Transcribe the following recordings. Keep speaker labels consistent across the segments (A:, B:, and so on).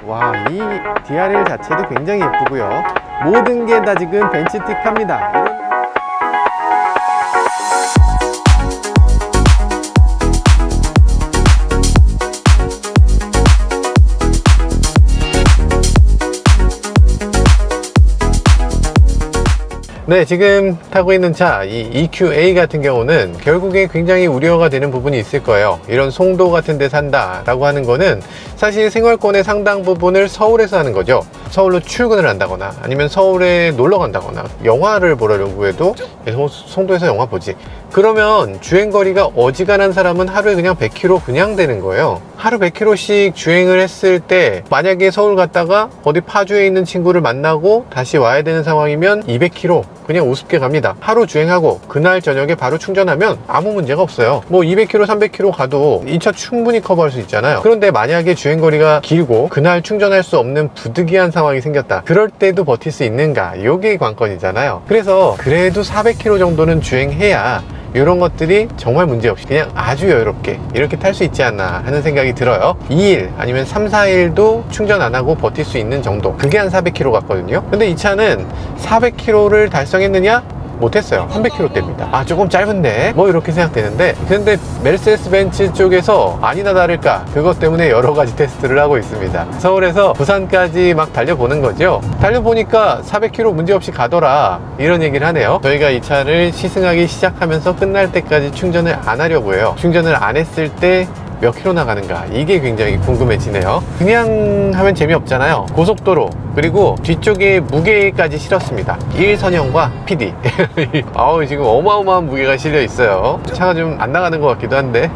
A: 와, 이 DRL 자체도 굉장히 예쁘고요. 모든 게 다 지금 벤치틱합니다. 네, 지금 타고 있는 차, 이 EQA 같은 경우는 결국에 굉장히 우려가 되는 부분이 있을 거예요. 이런 송도 같은 데 산다 라고 하는 거는 사실 생활권의 상당 부분을 서울에서 하는 거죠. 서울로 출근을 한다거나 아니면 서울에 놀러 간다거나 영화를 보려고 해도 송도에서 영화 보지. 그러면 주행거리가 어지간한 사람은 하루에 그냥 100km 그냥 되는 거예요. 하루 100km씩 주행을 했을 때 만약에 서울 갔다가 어디 파주에 있는 친구를 만나고 다시 와야 되는 상황이면 200km 그냥 우습게 갑니다. 하루 주행하고 그날 저녁에 바로 충전하면 아무 문제가 없어요. 뭐 200km 300km 가도 이 차 충분히 커버할 수 있잖아요. 그런데 만약에 주행거리가 길고 그날 충전할 수 없는 부득이한 상황이 생겼다, 그럴 때도 버틸 수 있는가, 이게 관건이잖아요. 그래서 그래도 400km 정도는 주행해야 이런 것들이 정말 문제없이 그냥 아주 여유롭게 이렇게 탈 수 있지 않나 하는 생각이 들어요. 2일 아니면 3, 4일도 충전 안 하고 버틸 수 있는 정도, 그게 한 400km 같거든요. 근데 이 차는 400km를 달성했느냐? 못했어요. 300km대입니다. 아, 조금 짧은데 뭐 이렇게 생각되는데, 근데 메르세데스 벤츠 쪽에서 아니나 다를까 그것 때문에 여러 가지 테스트를 하고 있습니다. 서울에서 부산까지 막 달려보는 거죠. 달려보니까 400km 문제없이 가더라, 이런 얘기를 하네요. 저희가 이 차를 시승하기 시작하면서 끝날 때까지 충전을 안 하려고 해요. 충전을 안 했을 때 몇 킬로 나가는가, 이게 굉장히 궁금해지네요. 그냥 하면 재미없잖아요. 고속도로 그리고 뒤쪽에 무게까지 실었습니다. 1선형과 PD 아우, 지금 어마어마한 무게가 실려 있어요. 차가 좀 안 나가는 것 같기도 한데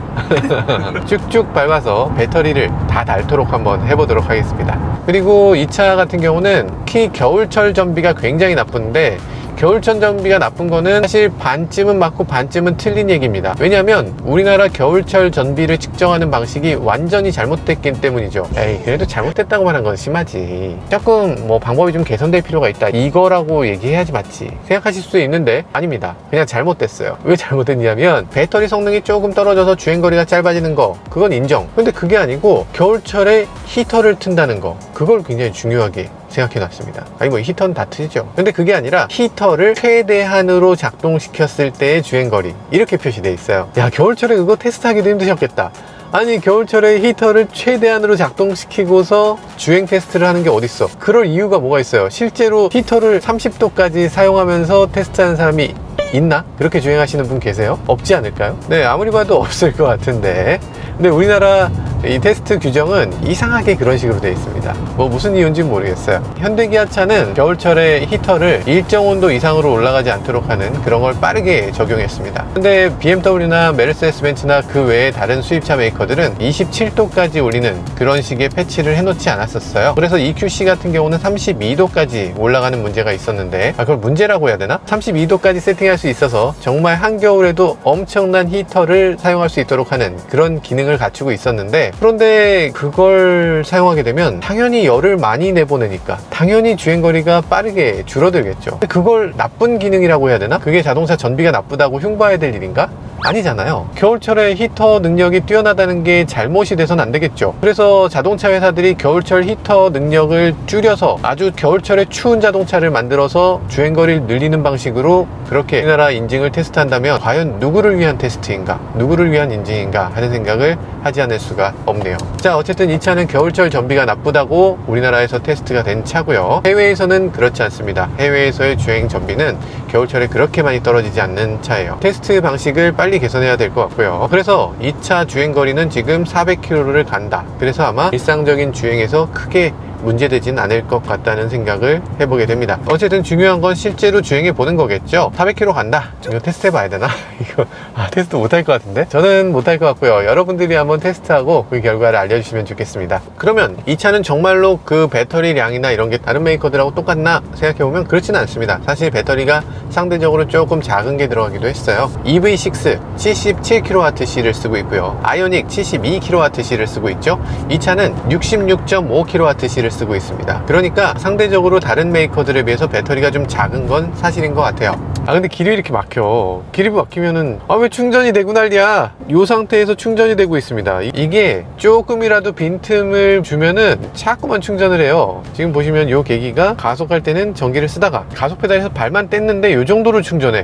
A: 쭉쭉 밟아서 배터리를 다 닳도록 한번 해보도록 하겠습니다. 그리고 이 차 같은 경우는 특히 겨울철 전비가 굉장히 나쁜데, 겨울철 전비가 나쁜 거는 사실 반쯤은 맞고 반쯤은 틀린 얘기입니다. 왜냐하면 우리나라 겨울철 전비를 측정하는 방식이 완전히 잘못됐기 때문이죠. 에이, 그래도 잘못됐다고 말한 건 심하지. 조금 뭐 방법이 좀 개선될 필요가 있다, 이거라고 얘기해야지 맞지 생각하실 수도 있는데 아닙니다. 그냥 잘못됐어요. 왜 잘못됐냐면 배터리 성능이 조금 떨어져서 주행거리가 짧아지는 거, 그건 인정. 근데 그게 아니고 겨울철에 히터를 튼다는 거, 그걸 굉장히 중요하게 생각해 놨습니다. 아니 뭐 히터는 다 트죠. 근데 그게 아니라 히터를 최대한으로 작동시켰을 때의 주행거리, 이렇게 표시되어 있어요. 야, 겨울철에 그거 테스트하기도 힘드셨겠다. 아니, 겨울철에 히터를 최대한으로 작동시키고서 주행 테스트를 하는 게 어딨어. 그럴 이유가 뭐가 있어요. 실제로 히터를 30도까지 사용하면서 테스트하는 사람이 있나? 그렇게 주행하시는 분 계세요? 없지 않을까요? 네, 아무리 봐도 없을 것 같은데. 근데 우리나라 이 테스트 규정은 이상하게 그런 식으로 되어 있습니다. 뭐 무슨 이유인지 모르겠어요. 현대기아차는 겨울철에 히터를 일정 온도 이상으로 올라가지 않도록 하는 그런 걸 빠르게 적용했습니다. 근데 BMW나 메르세데스 벤츠나 그 외에 다른 수입차 메이커들은 27도까지 올리는 그런 식의 패치를 해놓지 않았었어요. 그래서 EQC 같은 경우는 32도까지 올라가는 문제가 있었는데, 그걸 문제라고 해야 되나? 32도까지 세팅할 수 있어서 정말 한겨울에도 엄청난 히터를 사용할 수 있도록 하는 그런 기능을 갖추고 있었는데, 그런데 그걸 사용하게 되면 당연히 열을 많이 내보내니까 당연히 주행거리가 빠르게 줄어들겠죠. 근데 그걸 나쁜 기능이라고 해야 되나? 그게 자동차 전비가 나쁘다고 흉봐야 될 일인가? 아니잖아요. 겨울철에 히터 능력이 뛰어나다는 게 잘못이 돼서는 안 되겠죠. 그래서 자동차 회사들이 겨울철 히터 능력을 줄여서 아주 겨울철에 추운 자동차를 만들어서 주행거리를 늘리는 방식으로 그렇게 우리나라 인증을 테스트한다면 과연 누구를 위한 테스트인가, 누구를 위한 인증인가 하는 생각을 하지 않을 수가 없네요. 자, 어쨌든 이 차는 겨울철 전비가 나쁘다고 우리나라에서 테스트가 된 차고요. 해외에서는 그렇지 않습니다. 해외에서의 주행 전비는 겨울철에 그렇게 많이 떨어지지 않는 차예요. 테스트 방식을 빨리 개선해야 될 것 같고요. 그래서 이 차 주행거리는 지금 400km를 간다. 그래서 아마 일상적인 주행에서 크게 문제되진 않을 것 같다는 생각을 해보게 됩니다. 어쨌든 중요한 건 실제로 주행해 보는 거겠죠. 400km 간다, 이거 테스트 해봐야 되나? 이거 테스트 못할 것 같은데? 저는 못할 것 같고요. 여러분들이 한번 테스트하고 그 결과를 알려주시면 좋겠습니다. 그러면 이 차는 정말로 그 배터리량이나 이런 게 다른 메이커들하고 똑같나 생각해보면 그렇지는 않습니다. 사실 배터리가 상대적으로 조금 작은 게 들어가기도 했어요. EV6 77kWh를 쓰고 있고요, 아이오닉 72kWh를 쓰고 있죠. 이 차는 66.5kWh를 쓰고 있습니다. 그러니까 상대적으로 다른 메이커들에 비해서 배터리가 좀 작은 건 사실인 것 같아요. 아 근데 길이 이렇게 막혀. 길이 막히면은 아 왜 충전이 되고 난리야. 이 상태에서 충전이 되고 있습니다. 이게 조금이라도 빈틈을 주면은 자꾸만 충전을 해요. 지금 보시면 이 계기가 가속할 때는 전기를 쓰다가 가속 페달에서 발만 뗐는데 이 정도로 충전해.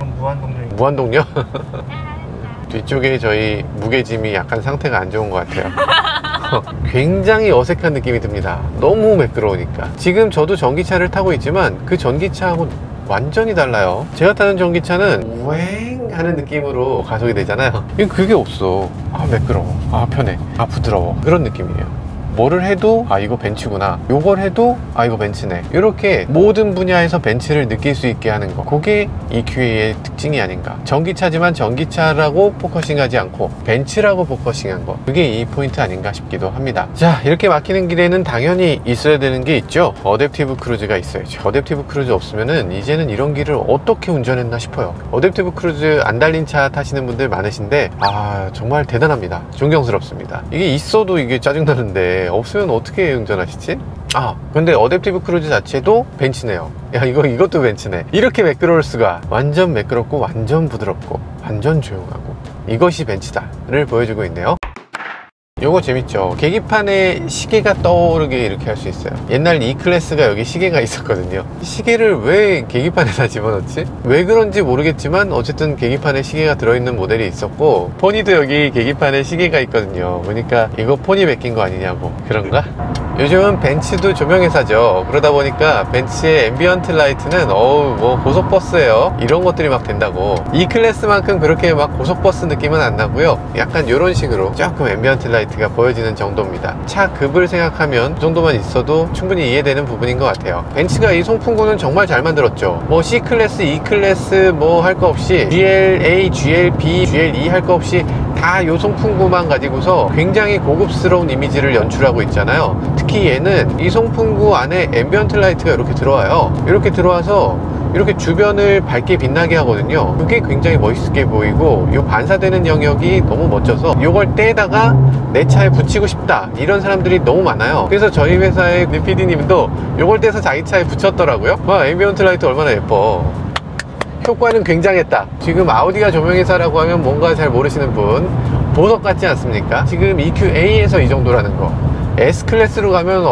A: 무한동력? 뒤쪽에 저희 무게짐이 약간 상태가 안 좋은 것 같아요. 굉장히 어색한 느낌이 듭니다. 너무 매끄러우니까. 지금 저도 전기차를 타고 있지만 그 전기차하고 완전히 달라요. 제가 타는 전기차는 우행 하는 느낌으로 가속이 되잖아요. 이건 그게 없어. 아 매끄러워, 아 편해, 아 부드러워, 그런 느낌이에요. 뭐를 해도 아 이거 벤츠구나, 요걸 해도 아 이거 벤츠네, 이렇게 모든 분야에서 벤츠를 느낄 수 있게 하는 거, 그게 EQA의 특징이 아닌가. 전기차지만 전기차라고 포커싱하지 않고 벤츠라고 포커싱한 거, 그게 이 포인트 아닌가 싶기도 합니다. 자, 이렇게 막히는 길에는 당연히 있어야 되는 게 있죠. 어댑티브 크루즈가 있어야죠. 어댑티브 크루즈 없으면은 이제는 이런 길을 어떻게 운전했나 싶어요. 어댑티브 크루즈 안 달린 차 타시는 분들 많으신데 아 정말 대단합니다. 존경스럽습니다. 이게 있어도 이게 짜증나는데 없으면 어떻게 운전하시지? 아 근데 어댑티브 크루즈 자체도 벤츠네요. 야 이것도 벤츠네. 이렇게 매끄러울 수가. 완전 매끄럽고 완전 부드럽고 완전 조용하고 이것이 벤츠다를 보여주고 있네요. 요거 재밌죠? 계기판에 시계가 떠오르게 이렇게 할 수 있어요. 옛날 E클래스가 여기 시계가 있었거든요. 시계를 왜 계기판에다 집어넣지? 왜 그런지 모르겠지만 어쨌든 계기판에 시계가 들어있는 모델이 있었고, 포니도 여기 계기판에 시계가 있거든요. 그러니까 이거 포니 베낀 거 아니냐고. 그런가? 요즘은 벤츠도 조명회사죠. 그러다 보니까 벤츠의 앰비언트 라이트는 뭐 고속버스예요. 이런 것들이 막 된다고. E클래스만큼 그렇게 막 고속버스 느낌은 안 나고요. 약간 이런 식으로 조금 앰비언트 라이트가 보여지는 정도입니다. 차 급을 생각하면 그 정도만 있어도 충분히 이해되는 부분인 것 같아요. 벤츠가 이 송풍구는 정말 잘 만들었죠. 뭐 C클래스, E클래스 뭐 할 거 없이 GLA, GLB, GLE 할 거 없이 다 요 송풍구만 가지고서 굉장히 고급스러운 이미지를 연출하고 있잖아요. 특히 얘는 이 송풍구 안에 앰비언트 라이트가 이렇게 들어와요. 이렇게 들어와서 이렇게 주변을 밝게 빛나게 하거든요. 그게 굉장히 멋있게 보이고, 이 반사되는 영역이 너무 멋져서 이걸 떼다가 내 차에 붙이고 싶다 이런 사람들이 너무 많아요. 그래서 저희 회사의 PD님도 이걸 떼서 자기 차에 붙였더라고요. 와 앰비언트 라이트 얼마나 예뻐. 효과는 굉장했다. 지금 아우디가 조명회사라고 하면 뭔가 잘 모르시는 분 보석 같지 않습니까? 지금 EQA에서 이 정도라는 거. S클래스로 가면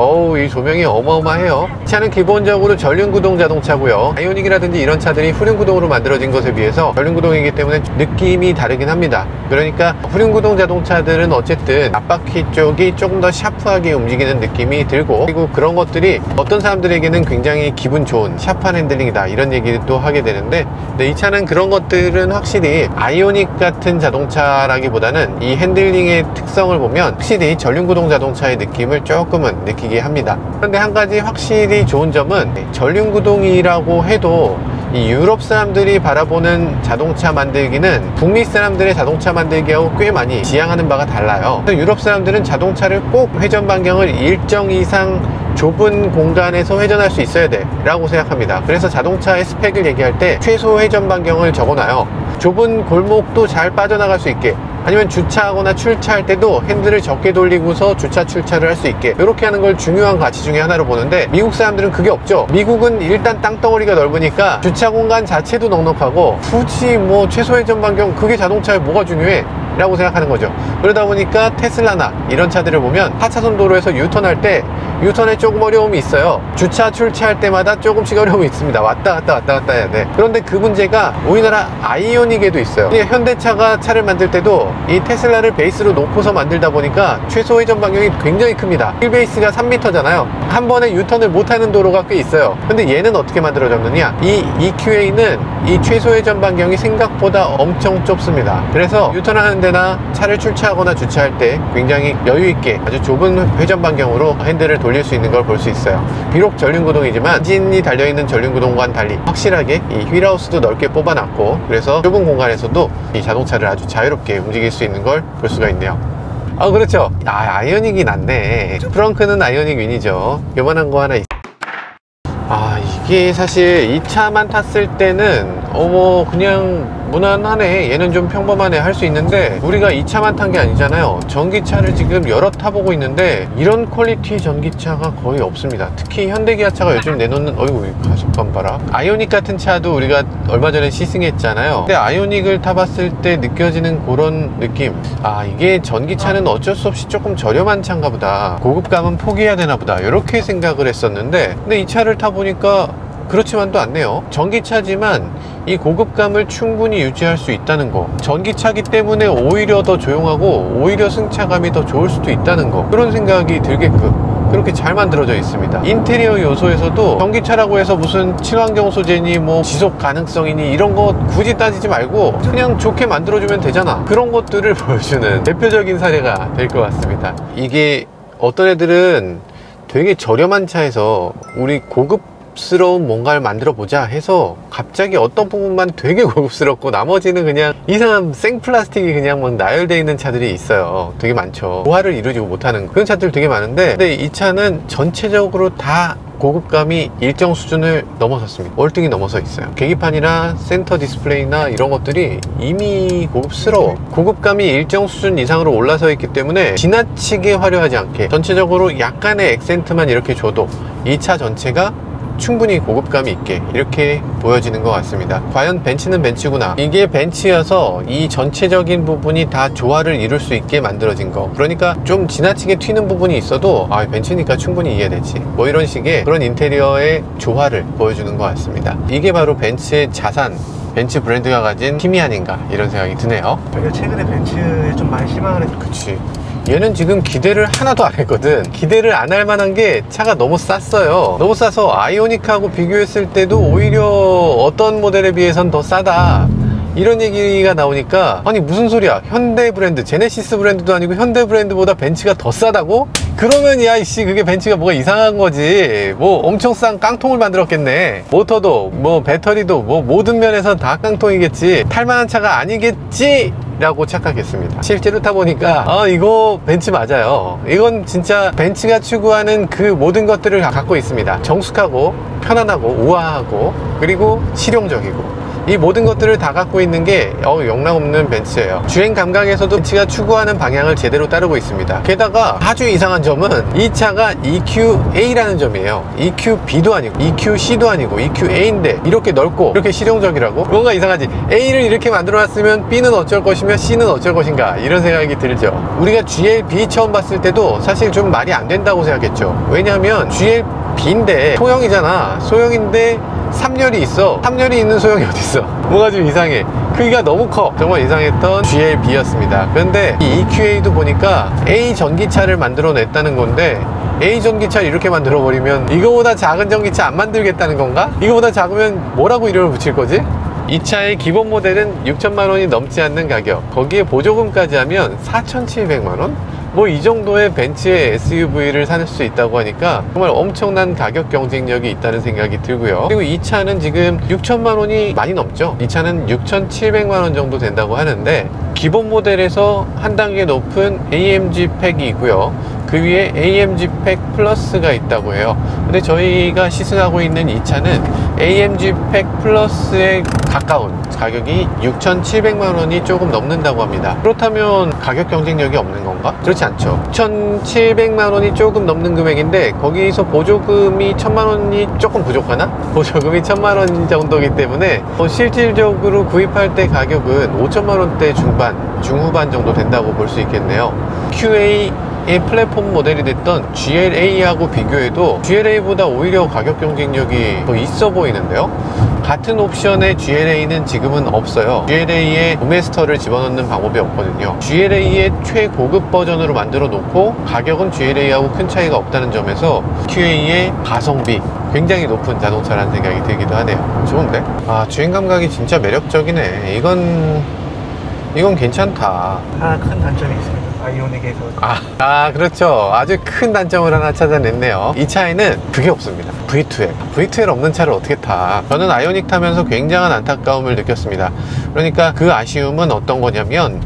A: 이 조명이 어마어마해요. 차는 기본적으로 전륜구동 자동차고요. 아이오닉이라든지 이런 차들이 후륜구동으로 만들어진 것에 비해서 전륜구동이기 때문에 느낌이 다르긴 합니다. 그러니까 후륜구동 자동차들은 어쨌든 앞바퀴 쪽이 조금 더 샤프하게 움직이는 느낌이 들고, 그리고 그런 것들이 어떤 사람들에게는 굉장히 기분 좋은 샤프한 핸들링이다 이런 얘기도 하게 되는데, 근데 이 차는 그런 것들은 확실히 아이오닉 같은 자동차라기보다는 이 핸들링의 특성을 보면 확실히 전륜구동 자동차의 느낌을 조금은 느끼게 합니다. 그런데 한 가지 확실히 좋은 점은 전륜구동이라고 해도 이 유럽 사람들이 바라보는 자동차 만들기는 북미 사람들의 자동차 만들기하고 꽤 많이 지향하는 바가 달라요. 유럽 사람들은 자동차를 꼭 회전 반경을 일정 이상 좁은 공간에서 회전할 수 있어야 돼 라고 생각합니다. 그래서 자동차의 스펙을 얘기할 때 최소 회전 반경을 적어놔요. 좁은 골목도 잘 빠져나갈 수 있게, 아니면 주차하거나 출차할 때도 핸들을 적게 돌리고서 주차 출차를 할 수 있게, 이렇게 하는 걸 중요한 가치 중에 하나로 보는데, 미국 사람들은 그게 없죠. 미국은 일단 땅덩어리가 넓으니까 주차 공간 자체도 넉넉하고 굳이 뭐 최소 회전 반경 그게 자동차에 뭐가 중요해 라고 생각하는 거죠. 그러다 보니까 테슬라나 이런 차들을 보면 4차선 도로에서 유턴할 때 유턴에 조금 어려움이 있어요. 주차 출차할 때마다 조금씩 어려움이 있습니다. 왔다 갔다 해야 돼. 그런데 그 문제가 우리나라 아이오닉에도 있어요. 현대차가 차를 만들 때도 이 테슬라를 베이스로 놓고서 만들다 보니까 최소 회전 반경이 굉장히 큽니다. 휠 베이스가 3m잖아요 한 번에 유턴을 못하는 도로가 꽤 있어요. 근데 얘는 어떻게 만들어졌느냐, 이 EQA는 이 최소 회전 반경이 생각보다 엄청 좁습니다. 그래서 유턴하는 데나 차를 출차하거나 주차할 때 굉장히 여유있게 아주 좁은 회전 반경으로 핸들을 돌릴 수 있는 걸 볼 수 있어요. 비록 전륜구동이지만 엔진이 달려있는 전륜구동과는 달리 확실하게 이 휠하우스도 넓게 뽑아놨고, 그래서 좁은 공간에서도 이 자동차를 아주 자유롭게 움직일 수 있는 걸 볼 수가 있네요. 그렇죠. 아이오닉이 낫네. 프렁크는 아이오닉 윈이죠. 요만한 거 하나 이게 사실 이 차만 탔을 때는 뭐 그냥 무난하네, 얘는 좀 평범하네 할 수 있는데, 우리가 이 차만 탄 게 아니잖아요. 전기차를 지금 여러 타보고 있는데 이런 퀄리티의 전기차가 거의 없습니다. 특히 현대기아차가 요즘 내놓는, 어이구 가속감 봐라. 아이오닉 같은 차도 우리가 얼마 전에 시승했잖아요. 근데 아이오닉을 타봤을 때 느껴지는 그런 느낌, 아 이게 전기차는 어쩔 수 없이 조금 저렴한 차인가 보다, 고급감은 포기해야 되나 보다, 이렇게 생각을 했었는데, 근데 이 차를 타보니까 그렇지만도 않네요. 전기차지만 이 고급감을 충분히 유지할 수 있다는 거, 전기차기 때문에 오히려 더 조용하고 오히려 승차감이 더 좋을 수도 있다는 거, 그런 생각이 들게끔 그렇게 잘 만들어져 있습니다. 인테리어 요소에서도 전기차라고 해서 무슨 친환경 소재니 뭐 지속 가능성이니 이런 거 굳이 따지지 말고 그냥 좋게 만들어주면 되잖아, 그런 것들을 보여주는 대표적인 사례가 될 것 같습니다. 이게 어떤 애들은 되게 저렴한 차에서 우리 고급스러운 뭔가를 만들어 보자 해서 갑자기 어떤 부분만 되게 고급스럽고 나머지는 그냥 이상한 생 플라스틱이 그냥 막 나열되어 있는 차들이 있어요. 되게 많죠. 조화를 이루지 못하는 그런 차들 되게 많은데, 근데 이 차는 전체적으로 다 고급감이 일정 수준을 넘어섰습니다. 월등히 넘어서 있어요. 계기판이나 센터 디스플레이나 이런 것들이 이미 고급스러워. 고급감이 일정 수준 이상으로 올라서 있기 때문에 지나치게 화려하지 않게 전체적으로 약간의 액센트만 이렇게 줘도 이 차 전체가 충분히 고급감이 있게 이렇게 보여지는 것 같습니다. 과연 벤츠는 벤츠구나, 이게 벤츠여서 이 전체적인 부분이 다 조화를 이룰 수 있게 만들어진 거, 그러니까 좀 지나치게 튀는 부분이 있어도 아 벤츠니까 충분히 이해되지, 뭐 이런 식의 그런 인테리어의 조화를 보여주는 것 같습니다. 이게 바로 벤츠의 자산, 벤츠 브랜드가 가진 힘이 아닌가 이런 생각이 드네요.
B: 저희가 최근에 벤츠에 좀 많이 실망을 했죠.
A: 그치, 얘는 지금 기대를 하나도 안 했거든. 기대를 안 할 만한 게 차가 너무 쌌어요. 너무 싸서 아이오닉하고 비교했을 때도 오히려 어떤 모델에 비해선 더 싸다, 이런 얘기가 나오니까 아니 무슨 소리야, 현대 브랜드, 제네시스 브랜드도 아니고 현대 브랜드보다 벤츠가 더 싸다고? 그러면 야이씨 그게 벤츠가 뭐가 이상한 거지. 뭐 엄청 싼 깡통을 만들었겠네. 모터도 뭐 배터리도 뭐 모든 면에서 다 깡통이겠지, 탈만한 차가 아니겠지 라고 착각했습니다. 실제로 타보니까 이거 벤츠 맞아요. 이건 진짜 벤츠가 추구하는 그 모든 것들을 다 갖고 있습니다. 정숙하고 편안하고 우아하고 그리고 실용적이고, 이 모든 것들을 다 갖고 있는 게 영락없는 벤츠예요. 주행 감각에서도 벤츠가 추구하는 방향을 제대로 따르고 있습니다. 게다가 아주 이상한 점은 이 차가 EQA라는 점이에요. EQB도 아니고 EQC도 아니고 EQA인데 이렇게 넓고 이렇게 실용적이라고? 뭔가 이상하지. A를 이렇게 만들어놨으면 B는 어쩔 것이며 C는 어쩔 것인가, 이런 생각이 들죠. 우리가 GLB 처음 봤을 때도 사실 좀 말이 안 된다고 생각했죠. 왜냐하면 GLB인데 소형이잖아. 소형인데 3열이 있어. 3열이 있는 소형이 어딨어. 뭐가 좀 이상해. 크기가 너무 커. 정말 이상했던 GLB였습니다. 그런데 이 EQA도 보니까 A 전기차를 만들어 냈다는 건데, A 전기차를 이렇게 만들어 버리면 이거보다 작은 전기차 안 만들겠다는 건가? 이거보다 작으면 뭐라고 이름을 붙일 거지? 이 차의 기본 모델은 6천만 원이 넘지 않는 가격, 거기에 보조금까지 하면 4,700만 원? 뭐 이 정도의 벤츠의 SUV를 살 수 있다고 하니까 정말 엄청난 가격 경쟁력이 있다는 생각이 들고요. 그리고 이 차는 지금 6천만 원이 많이 넘죠. 이 차는 6,700만 원 정도 된다고 하는데, 기본 모델에서 한 단계 높은 AMG 팩이 있고요. 그 위에 AMG 팩 플러스가 있다고 해요. 근데 저희가 시승하고 있는 이 차는 AMG 팩 플러스에 가까운 가격이 6,700만 원이 조금 넘는다고 합니다. 그렇다면 가격 경쟁력이 없는 건가? 그렇지 않죠. 6,700만 원이 조금 넘는 금액인데 거기서 보조금이 1,000만 원이 조금 부족하나? 보조금이 1,000만 원 정도이기 때문에 실질적으로 구입할 때 가격은 5천만 원대 중반, 중후반 정도 된다고 볼 수 있겠네요. QA의 플랫폼 모델이 됐던 GLA하고 비교해도 GLA보다 오히려 가격 경쟁력이 더 있어 보이는데요. 같은 옵션의 GLA는 지금은 없어요. GLA에 도메스터를 집어넣는 방법이 없거든요. GLA의 최고급 버전으로 만들어 놓고 가격은 GLA하고 큰 차이가 없다는 점에서 QA의 가성비, 굉장히 높은 자동차라는 생각이 들기도 하네요. 좋은데? 주행 감각이 진짜 매력적이네. 이건 괜찮다.
B: 하나 큰 단점이 있습니다. 아이오닉에서.
A: 그렇죠. 아주 큰 단점을 하나 찾아냈네요. 이 차에는 그게 없습니다. V2L 없는 차를 어떻게 타? 저는 아이오닉 타면서 굉장한 안타까움을 느꼈습니다. 그러니까 그 아쉬움은 어떤 거냐면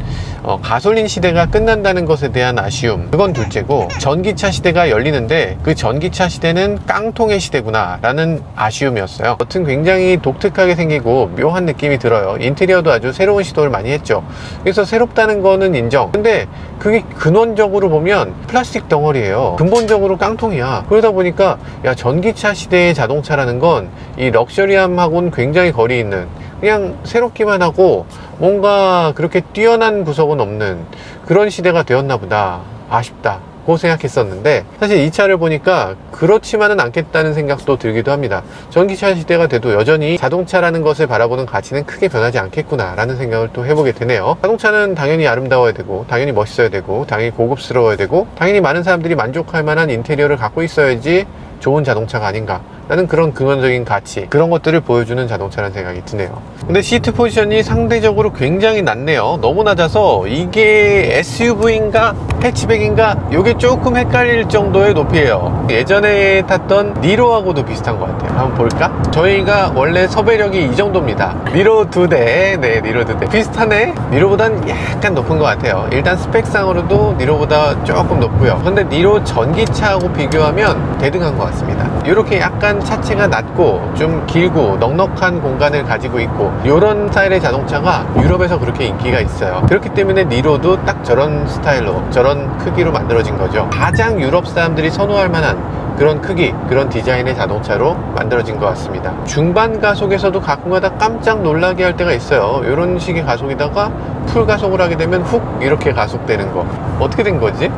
A: 가솔린 시대가 끝난다는 것에 대한 아쉬움, 그건 둘째고, 전기차 시대가 열리는데 그 전기차 시대는 깡통의 시대구나 라는 아쉬움이었어요. 여튼 굉장히 독특하게 생기고 묘한 느낌이 들어요. 인테리어도 아주 새로운 시도를 많이 했죠. 그래서 새롭다는 거는 인정. 근데 그게 근원적으로 보면 플라스틱 덩어리예요. 근본적으로 깡통이야. 그러다 보니까 야, 전기차 시대의 자동차라는 건 이 럭셔리함하고는 굉장히 거리 있는, 그냥 새롭기만 하고 뭔가 그렇게 뛰어난 구석은 없는 그런 시대가 되었나 보다. 아쉽다 고 생각했었는데, 사실 이 차를 보니까 그렇지만은 않겠다는 생각도 들기도 합니다. 전기차 시대가 돼도 여전히 자동차라는 것을 바라보는 가치는 크게 변하지 않겠구나 라는 생각을 또 해보게 되네요. 자동차는 당연히 아름다워야 되고, 당연히 멋있어야 되고, 당연히 고급스러워야 되고, 당연히 많은 사람들이 만족할 만한 인테리어를 갖고 있어야지 좋은 자동차가 아닌가 라는 그런 근원적인 가치, 그런 것들을 보여주는 자동차라는 생각이 드네요. 근데 시트 포지션이 상대적으로 굉장히 낮네요. 너무 낮아서 이게 SUV인가 해치백인가 요게 조금 헷갈릴 정도의 높이에요. 예전에 탔던 니로하고도 비슷한 것 같아요. 한번 볼까? 저희가 원래 섭외력이 이 정도입니다. 니로 2대, 네, 니로 2대 비슷하네. 니로보단 약간 높은 것 같아요. 일단 스펙상으로도 니로보다 조금 높고요. 근데 니로 전기차하고 비교하면 대등한 것 같습니다. 이렇게 약간 차체가 낮고 좀 길고 넉넉한 공간을 가지고 있고, 이런 스타일의 자동차가 유럽에서 그렇게 인기가 있어요. 그렇기 때문에 니로도 딱 저런 스타일로, 저런 크기로 만들어진 거죠. 가장 유럽 사람들이 선호할 만한 그런 크기, 그런 디자인의 자동차로 만들어진 것 같습니다. 중반 가속에서도 가끔가다 깜짝 놀라게 할 때가 있어요. 이런 식의 가속이다가 풀 가속을 하게 되면 훅 이렇게 가속되는 거. 어떻게 된 거지?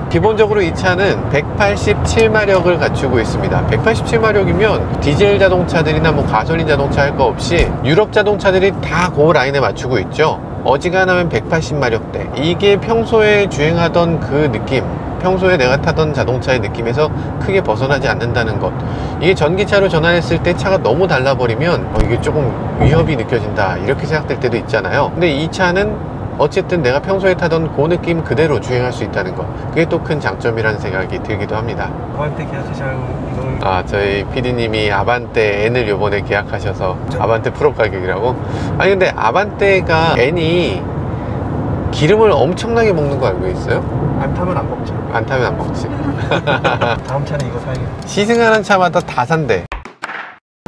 A: 기본적으로 이 차는 187마력을 갖추고 있습니다. 187마력이면 디젤 자동차들이나 뭐 가솔린 자동차 할 거 없이 유럽 자동차들이 다 그 라인에 맞추고 있죠. 어지간하면 180마력대. 이게 평소에 주행하던 그 느낌, 평소에 내가 타던 자동차의 느낌에서 크게 벗어나지 않는다는 것. 이게 전기차로 전환했을 때 차가 너무 달라버리면 이게 조금 위협이 느껴진다 이렇게 생각될 때도 있잖아요. 근데 이 차는 어쨌든 내가 평소에 타던 그 느낌 그대로 주행할 수 있다는 거, 그게 또 큰 장점이라는 생각이 들기도 합니다.
B: 아반떼 계약하시면 이걸
A: 저희 PD님이 아반떼 N을 요번에 계약하셔서 아반떼 프로 가격이라고? 아니 근데 아반떼가 N이 기름을 엄청나게 먹는 거 알고 있어요?
B: 안 타면 안 먹죠.
A: 안 타면 안 먹지.
B: 다음 차는 이거 사야겠네.
A: 시승하는 차마다 다 산대.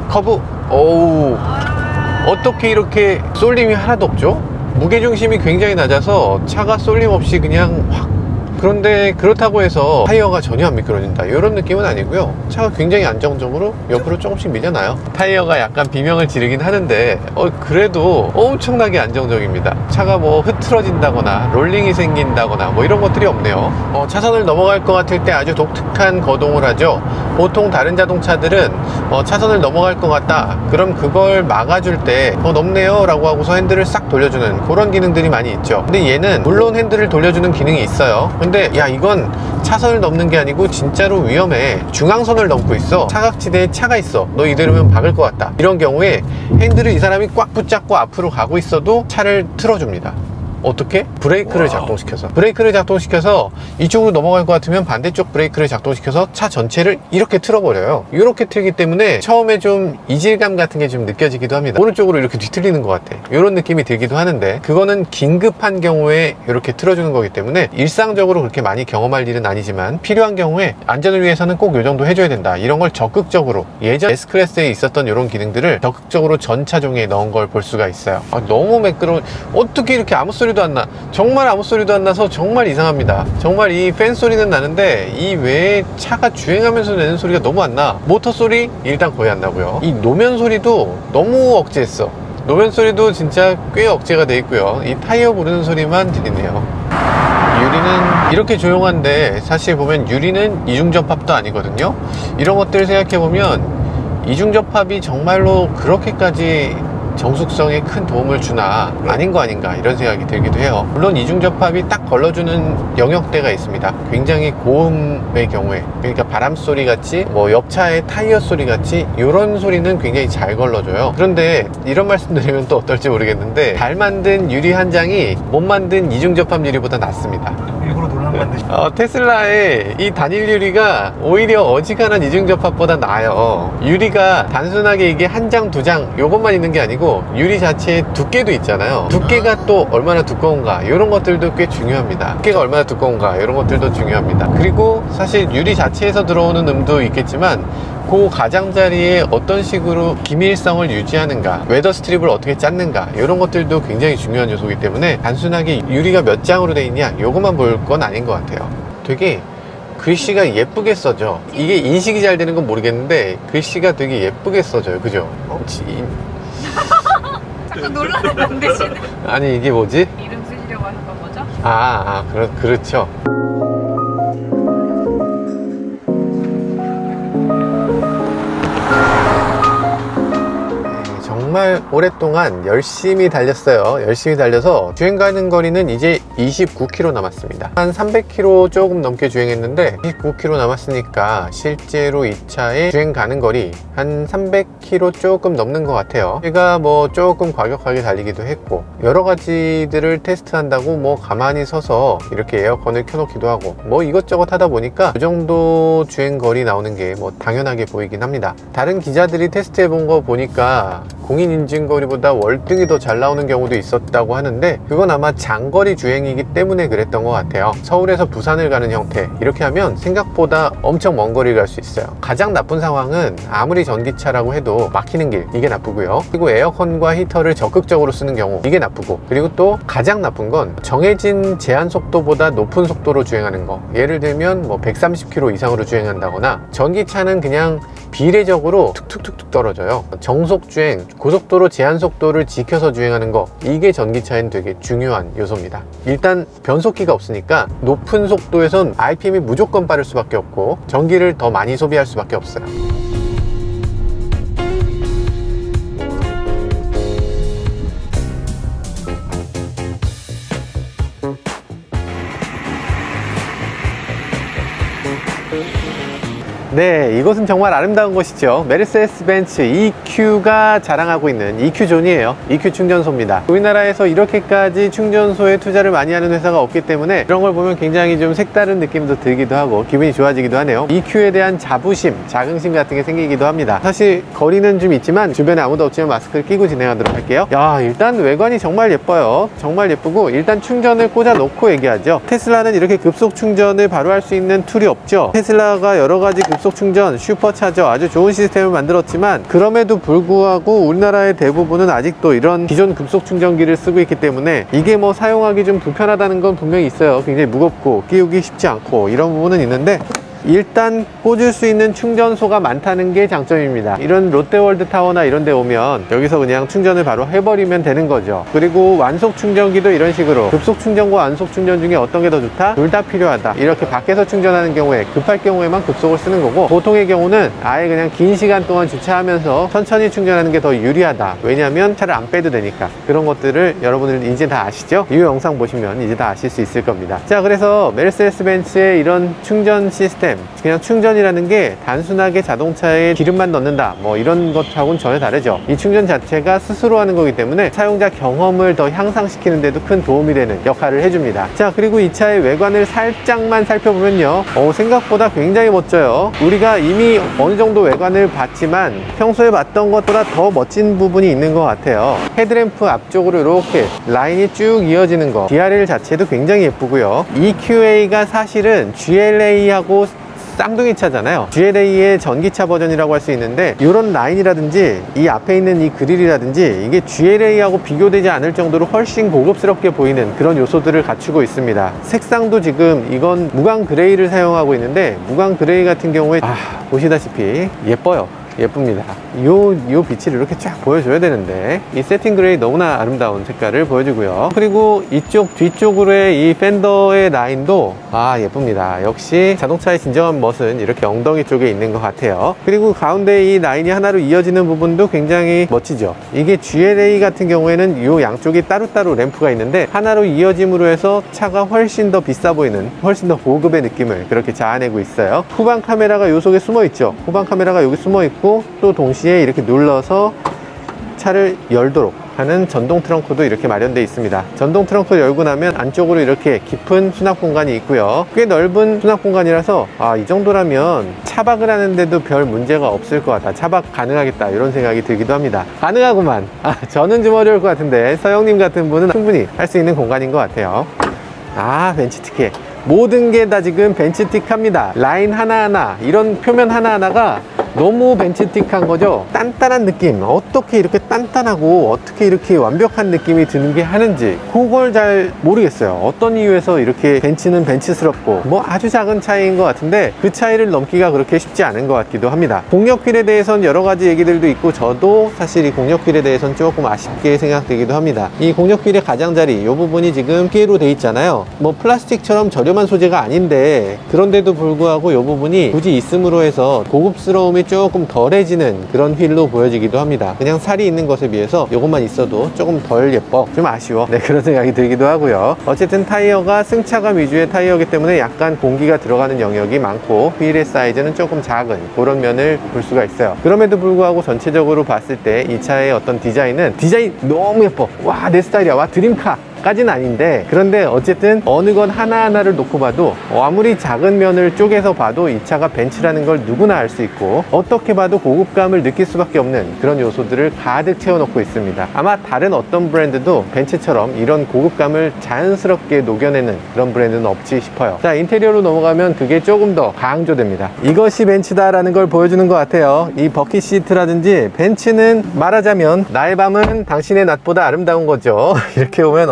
A: 커브, 오우, 어떻게 이렇게 쏠림이 하나도 없죠? 무게중심이 굉장히 낮아서 차가 쏠림 없이 그냥 확. 그런데 그렇다고 해서 타이어가 전혀 안 미끄러진다 이런 느낌은 아니고요. 차가 굉장히 안정적으로 옆으로 조금씩 밀려나요. 타이어가 약간 비명을 지르긴 하는데 그래도 엄청나게 안정적입니다. 차가 뭐 흐트러진다거나 롤링이 생긴다거나 뭐 이런 것들이 없네요. 차선을 넘어갈 것 같을 때 아주 독특한 거동을 하죠. 보통 다른 자동차들은 차선을 넘어갈 것 같다 그럼 그걸 막아줄 때 넘네요 라고 하고서 핸들을 싹 돌려주는 그런 기능들이 많이 있죠. 근데 얘는 물론 핸들을 돌려주는 기능이 있어요. 근데 야, 이건 차선을 넘는 게 아니고 진짜로 위험해. 중앙선을 넘고 있어. 사각지대에 차가 있어. 너 이대로면 박을 것 같다. 이런 경우에 핸들을 이 사람이 꽉 붙잡고 앞으로 가고 있어도 차를 틀어줍니다. 어떻게? 브레이크를 작동시켜서, 브레이크를 작동시켜서 이쪽으로 넘어갈 것 같으면 반대쪽 브레이크를 작동시켜서 차 전체를 이렇게 틀어버려요. 이렇게 틀기 때문에 처음에 좀 이질감 같은 게 좀 느껴지기도 합니다. 오른쪽으로 이렇게 뒤틀리는 것 같아. 이런 느낌이 들기도 하는데 그거는 긴급한 경우에 이렇게 틀어주는 거기 때문에 일상적으로 그렇게 많이 경험할 일은 아니지만 필요한 경우에 안전을 위해서는 꼭 이 정도 해줘야 된다 이런 걸 적극적으로, 예전 S클래스에 있었던 이런 기능들을 적극적으로 전 차종에 넣은 걸 볼 수가 있어요. 너무 매끄러운, 어떻게 이렇게 아무 소리 안 나. 정말 아무 소리도 안 나서 정말 이상합니다. 정말 이 팬 소리는 나는데 이 외에 차가 주행하면서 내는 소리가 너무 안 나. 모터 소리 일단 거의 안 나고요. 이 노면 소리도 너무 억제했어. 노면 소리도 진짜 꽤 억제가 돼 있고요. 이 타이어 부르는 소리만 들리네요. 유리는 이렇게 조용한데 사실 보면 유리는 이중접합도 아니거든요. 이런 것들 생각해보면 이중접합이 정말로 그렇게까지 정숙성에 큰 도움을 주나 아닌 거 아닌가 이런 생각이 들기도 해요. 물론 이중접합이 딱 걸러주는 영역대가 있습니다. 굉장히 고음의 경우에, 그러니까 바람소리 같이 뭐 옆차의 타이어 소리 같이 이런 소리는 굉장히 잘 걸러줘요. 그런데 이런 말씀 드리면 또 어떨지 모르겠는데 잘 만든 유리 한 장이 못 만든 이중접합 유리보다 낫습니다.
B: 일부러 놀란 안 만드시.
A: 테슬라의 이 단일 유리가 오히려 어지간한 이중 접합보다 나아요. 유리가 단순하게 이게 한 장, 두 장 요것만 있는 게 아니고 유리 자체에 두께도 있잖아요. 두께가 또 얼마나 두꺼운가 이런 것들도 꽤 중요합니다. 두께가 얼마나 두꺼운가 이런 것들도 중요합니다. 그리고 사실 유리 자체에서 들어오는 음도 있겠지만 그 가장자리에 어떤 식으로 기밀성을 유지하는가, 웨더 스트립을 어떻게 짰는가 이런 것들도 굉장히 중요한 요소이기 때문에 단순하게 유리가 몇 장으로 돼 있냐 요것만 볼 건 아닌 것 같아요. 되게 글씨가 예쁘게 써져. 이게 인식이 잘 되는 건 모르겠는데 글씨가 되게 예쁘게 써져요. 그죠?
C: 자꾸 놀라면 안 되시네.
A: 아니 이게 뭐지?
C: 이름 쓰시려고 하는 건 거죠?
A: 그렇죠. 정말 오랫동안 열심히 달렸어요. 열심히 달려서 주행 가는 거리는 이제 29km 남았습니다. 한 300km 조금 넘게 주행했는데 29km 남았으니까 실제로 이 차의 주행 가는 거리 한 300km 조금 넘는 것 같아요. 제가 뭐 조금 과격하게 달리기도 했고 여러 가지들을 테스트한다고 뭐 가만히 서서 이렇게 에어컨을 켜놓기도 하고 뭐 이것저것 하다 보니까 그 정도 주행 거리 나오는 게 뭐 당연하게 보이긴 합니다. 다른 기자들이 테스트 해본 거 보니까 공인인증거리보다 월등히 더 잘 나오는 경우도 있었다고 하는데 그건 아마 장거리 주행이기 때문에 그랬던 것 같아요. 서울에서 부산을 가는 형태 이렇게 하면 생각보다 엄청 먼 거리를 갈 수 있어요. 가장 나쁜 상황은 아무리 전기차라고 해도 막히는 길 이게 나쁘고요. 그리고 에어컨과 히터를 적극적으로 쓰는 경우 이게 나쁘고 그리고 또 가장 나쁜 건 정해진 제한 속도보다 높은 속도로 주행하는 거 예를 들면 뭐 130km 이상으로 주행한다거나 전기차는 그냥 비례적으로 툭툭툭툭 떨어져요. 정속주행, 고속도로 제한 속도를 지켜서 주행하는 거 이게 전기차엔 되게 중요한 요소입니다. 일단 변속기가 없으니까 높은 속도에선 RPM이 무조건 빠를 수밖에 없고 전기를 더 많이 소비할 수밖에 없어요. 네, 이곳은 정말 아름다운 곳이죠. 메르세데스 벤츠 EQ가 자랑하고 있는 EQ존이에요. EQ 충전소입니다. 우리나라에서 이렇게까지 충전소에 투자를 많이 하는 회사가 없기 때문에 이런 걸 보면 굉장히 좀 색다른 느낌도 들기도 하고 기분이 좋아지기도 하네요. EQ에 대한 자부심, 자긍심 같은 게 생기기도 합니다. 사실 거리는 좀 있지만 주변에 아무도 없지만 마스크를 끼고 진행하도록 할게요. 야, 일단 외관이 정말 예뻐요. 정말 예쁘고 일단 충전을 꽂아 놓고 얘기하죠. 테슬라는 이렇게 급속 충전을 바로 할 수 있는 툴이 없죠. 테슬라가 여러 가지 급속 충전, 슈퍼차저 아주 좋은 시스템을 만들었지만 그럼에도 불구하고 우리나라의 대부분은 아직도 이런 기존 급속 충전기를 쓰고 있기 때문에 이게 뭐 사용하기 좀 불편하다는 건 분명히 있어요. 굉장히 무겁고 끼우기 쉽지 않고 이런 부분은 있는데 일단 꽂을 수 있는 충전소가 많다는 게 장점입니다. 이런 롯데월드타워나 이런 데 오면 여기서 그냥 충전을 바로 해버리면 되는 거죠. 그리고 완속 충전기도 이런 식으로 급속 충전과 완속 충전 중에 어떤 게 더 좋다? 둘 다 필요하다. 이렇게 밖에서 충전하는 경우에 급할 경우에만 급속을 쓰는 거고 보통의 경우는 아예 그냥 긴 시간 동안 주차하면서 천천히 충전하는 게 더 유리하다. 왜냐하면 차를 안 빼도 되니까. 그런 것들을 여러분들은 이제 다 아시죠? 이 영상 보시면 이제 다 아실 수 있을 겁니다. 자, 그래서 메르세데스 벤츠의 이런 충전 시스템 그냥 충전이라는 게 단순하게 자동차에 기름만 넣는다 뭐 이런 것하고는 전혀 다르죠. 이 충전 자체가 스스로 하는 거기 때문에 사용자 경험을 더 향상시키는 데도 큰 도움이 되는 역할을 해줍니다. 자, 그리고 이 차의 외관을 살짝만 살펴보면요 생각보다 굉장히 멋져요. 우리가 이미 어느 정도 외관을 봤지만 평소에 봤던 것보다 더 멋진 부분이 있는 것 같아요. 헤드램프 앞쪽으로 이렇게 라인이 쭉 이어지는 거 DRL 자체도 굉장히 예쁘고요. EQA가 사실은 GLA하고 쌍둥이 차잖아요. GLA의 전기차 버전이라고 할 수 있는데 이런 라인이라든지 이 앞에 있는 이 그릴이라든지 이게 GLA하고 비교되지 않을 정도로 훨씬 고급스럽게 보이는 그런 요소들을 갖추고 있습니다. 색상도 지금 이건 무광 그레이를 사용하고 있는데 무광 그레이 같은 경우에 보시다시피 예뻐요. 예쁩니다. 요 빛을 이렇게 쫙 보여줘야 되는데 이 세팅 그레이 너무나 아름다운 색깔을 보여주고요. 그리고 이쪽 뒤쪽으로의 이 팬더의 라인도 예쁩니다. 역시 자동차의 진정한 멋은 이렇게 엉덩이 쪽에 있는 것 같아요. 그리고 가운데 이 라인이 하나로 이어지는 부분도 굉장히 멋지죠. 이게 GLA 같은 경우에는 요 양쪽이 따로따로 램프가 있는데 하나로 이어짐으로 해서 차가 훨씬 더 비싸 보이는 훨씬 더 고급의 느낌을 그렇게 자아내고 있어요. 후방 카메라가 요 속에 숨어 있죠. 후방 카메라가 여기 숨어 있고 또 동시에 이렇게 눌러서 차를 열도록 하는 전동 트렁크도 이렇게 마련되어 있습니다. 전동 트렁크를 열고 나면 안쪽으로 이렇게 깊은 수납 공간이 있고요. 꽤 넓은 수납 공간이라서 이 정도라면 차박을 하는데도 별 문제가 없을 것 같다, 차박 가능하겠다, 이런 생각이 들기도 합니다. 가능하구만. 저는 좀 어려울 것 같은데 서영님 같은 분은 충분히 할 수 있는 공간인 것 같아요. 벤치티켓, 모든 게 다 지금 벤치틱합니다. 라인 하나하나, 이런 표면 하나하나가 너무 벤치틱한 거죠. 단단한 느낌, 어떻게 이렇게 단단하고 어떻게 이렇게 완벽한 느낌이 드는 게 하는지 그걸 잘 모르겠어요. 어떤 이유에서 이렇게 벤츠는 벤츠스럽고 뭐 아주 작은 차이인 것 같은데 그 차이를 넘기가 그렇게 쉽지 않은 것 같기도 합니다. 공력 휠에 대해서는 여러 가지 얘기들도 있고, 저도 사실 이 공력 휠에 대해서는 조금 아쉽게 생각되기도 합니다. 이 공력 휠의 가장자리, 이 부분이 지금 끼로 돼 있잖아요. 뭐 플라스틱처럼 저렴한 소재가 아닌데, 그런데도 불구하고 이 부분이 굳이 있음으로 해서 고급스러움이 조금 덜해지는 그런 휠로 보여지기도 합니다. 그냥 살이 있는 것에 비해서 이것만 있어도 조금 덜 예뻐, 좀 아쉬워, 그런 생각이 들기도 하고요. 어쨌든 타이어가 승차감 위주의 타이어이기 때문에 약간 공기가 들어가는 영역이 많고 휠의 사이즈는 조금 작은 그런 면을 볼 수가 있어요. 그럼에도 불구하고 전체적으로 봤을 때 이 차의 어떤 디자인 너무 예뻐. 와, 내 스타일이야. 와, 드림카 까지는 아닌데, 그런데 어쨌든 어느 것 하나하나를 놓고 봐도 아무리 작은 면을 쪼개서 봐도 이 차가 벤츠라는 걸 누구나 알 수 있고, 어떻게 봐도 고급감을 느낄 수밖에 없는 그런 요소들을 가득 채워놓고 있습니다. 아마 다른 어떤 브랜드도 벤츠처럼 이런 고급감을 자연스럽게 녹여내는 그런 브랜드는 없지 싶어요. 자, 인테리어로 넘어가면 그게 조금 더 강조됩니다. 이것이 벤츠다라는 걸 보여주는 것 같아요. 이 버킷 시트라든지, 벤츠는 말하자면 나의 밤은 당신의 낮보다 아름다운 거죠. 이렇게 보면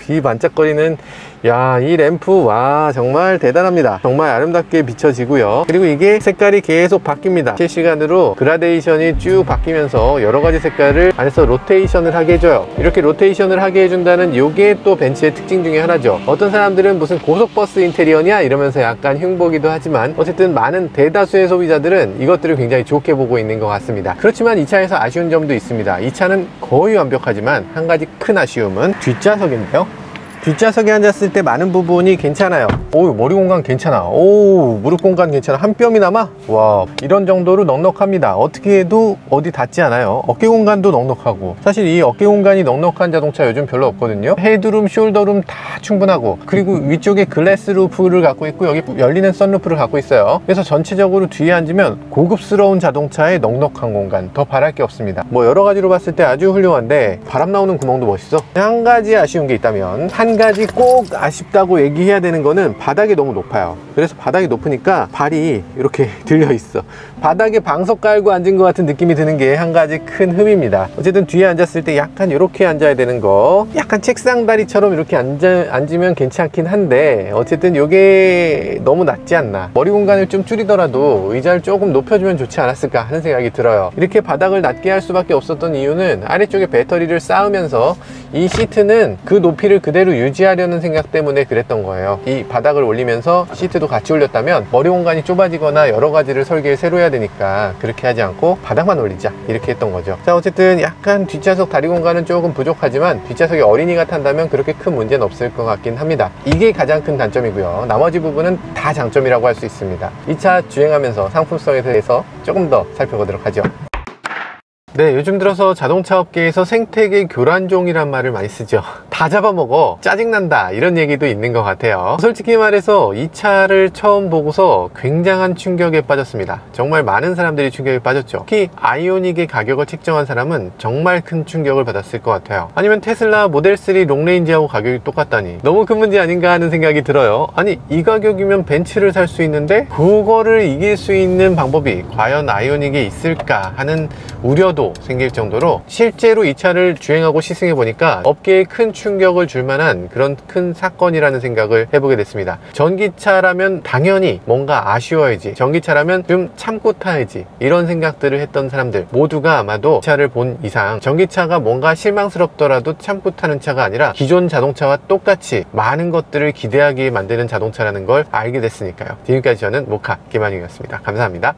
A: 이 반짝거리는, 이 램프, 와, 정말 대단합니다. 정말 아름답게 비춰지고요. 그리고 이게 색깔이 계속 바뀝니다. 실시간으로 그라데이션이 쭉 바뀌면서 여러 가지 색깔을 안에서 로테이션을 하게 해줘요. 이렇게 로테이션을 하게 해준다는 요게 또 벤츠의 특징 중에 하나죠. 어떤 사람들은 무슨 고속버스 인테리어냐 이러면서 약간 흉보기도 하지만, 어쨌든 많은 대다수의 소비자들은 이것들을 굉장히 좋게 보고 있는 것 같습니다. 그렇지만 이 차에서 아쉬운 점도 있습니다. 이 차는 거의 완벽하지만 한 가지 큰 아쉬움은 뒷좌석인데요. 뒷좌석에 앉았을 때 많은 부분이 괜찮아요. 머리 공간 괜찮아. 무릎 공간 괜찮아. 한 뼘이 남아? 와, 이런 정도로 넉넉합니다. 어떻게 해도 어디 닿지 않아요. 어깨 공간도 넉넉하고, 사실 이 어깨 공간이 넉넉한 자동차 요즘 별로 없거든요. 헤드룸, 숄더룸 다 충분하고, 그리고 위쪽에 글래스 루프를 갖고 있고, 여기 열리는 썬루프를 갖고 있어요. 그래서 전체적으로 뒤에 앉으면 고급스러운 자동차의 넉넉한 공간, 더 바랄 게 없습니다. 뭐 여러 가지로 봤을 때 아주 훌륭한데, 바람 나오는 구멍도 멋있어. 한 가지 아쉬운 게 있다면, 한 가지 꼭 아쉽다고 얘기해야 되는 거는 바닥이 너무 높아요. 그래서 바닥이 높으니까 발이 이렇게 들려 있어. 바닥에 방석 깔고 앉은 것 같은 느낌이 드는 게 한 가지 큰 흠입니다. 어쨌든 뒤에 앉았을 때 약간 이렇게 앉아야 되는 거, 약간 책상 다리처럼 이렇게 앉으면 괜찮긴 한데, 어쨌든 이게 너무 낮지 않나. 머리 공간을 좀 줄이더라도 의자를 조금 높여주면 좋지 않았을까 하는 생각이 들어요. 이렇게 바닥을 낮게 할 수밖에 없었던 이유는 아래쪽에 배터리를 쌓으면서 이 시트는 그 높이를 그대로 유지하려는 생각 때문에 그랬던 거예요. 이 바닥을 올리면서 시트도 같이 올렸다면 머리 공간이 좁아지거나 여러 가지를 설계를 새로 해야 되니까 그렇게 하지 않고 바닥만 올리자, 이렇게 했던 거죠. 자, 어쨌든 약간 뒷좌석 다리 공간은 조금 부족하지만 뒷좌석에 어린이가 탄다면 그렇게 큰 문제는 없을 것 같긴 합니다. 이게 가장 큰 단점이고요. 나머지 부분은 다 장점이라고 할 수 있습니다. 이 차 주행하면서 상품성에 대해서 조금 더 살펴보도록 하죠. 네, 요즘 들어서 자동차 업계에서 생태계 교란종이란 말을 많이 쓰죠. 다 잡아먹어, 짜증난다, 이런 얘기도 있는 것 같아요. 솔직히 말해서 이 차를 처음 보고서 굉장한 충격에 빠졌습니다. 정말 많은 사람들이 충격에 빠졌죠. 특히 아이오닉의 가격을 책정한 사람은 정말 큰 충격을 받았을 것 같아요. 아니면 테슬라 모델3 롱레인지하고 가격이 똑같다니 너무 큰 문제 아닌가 하는 생각이 들어요. 아니, 이 가격이면 벤츠를 살 수 있는데 그거를 이길 수 있는 방법이 과연 아이오닉에 있을까 하는 우려도 생길 정도로, 실제로 이 차를 주행하고 시승해 보니까 업계에 큰 충격을 줄 만한 그런 큰 사건이라는 생각을 해보게 됐습니다. 전기차라면 당연히 뭔가 아쉬워야지, 전기차라면 좀 참고 타야지, 이런 생각들을 했던 사람들 모두가 아마도 이 차를 본 이상 전기차가 뭔가 실망스럽더라도 참고 타는 차가 아니라 기존 자동차와 똑같이 많은 것들을 기대하게 만드는 자동차라는 걸 알게 됐으니까요. 지금까지 저는 모카 김한용이었습니다. 감사합니다.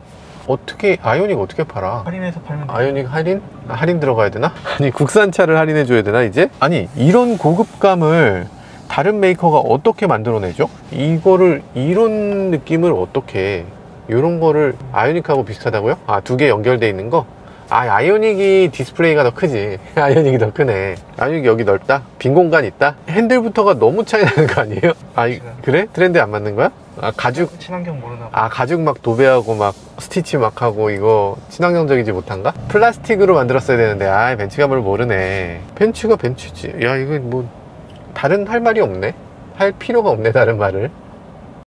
A: 아이오닉 어떻게 팔아?
B: 할인해서 팔면 돼요.
A: 아이오닉 할인? 할인 들어가야 되나? 아니, 국산차를 할인해 줘야 되나 이제? 아니, 이런 고급감을 다른 메이커가 어떻게 만들어내죠? 이런 느낌을 어떻게, 이런 거를 아이오닉하고 비슷하다고요? 두 개 연결돼 있는 거? 아이오닉이 디스플레이가 더 크지. 아이오닉이 더 크네. 아이오닉 여기 넓다? 빈 공간 있다? 핸들부터가 너무 차이 나는 거 아니에요? 그래? 트렌드에 안 맞는 거야? 가죽
B: 친환경 모르나 봐.
A: 가죽 막 도배하고 막 스티치 막 하고 이거 친환경적이지 못한가? 플라스틱으로 만들었어야 되는데 벤츠가 뭘 모르네. 벤츠가 벤츠지. 야, 이거 뭐 다른 할 말이 없네. 할 필요가 없네, 다른 말을.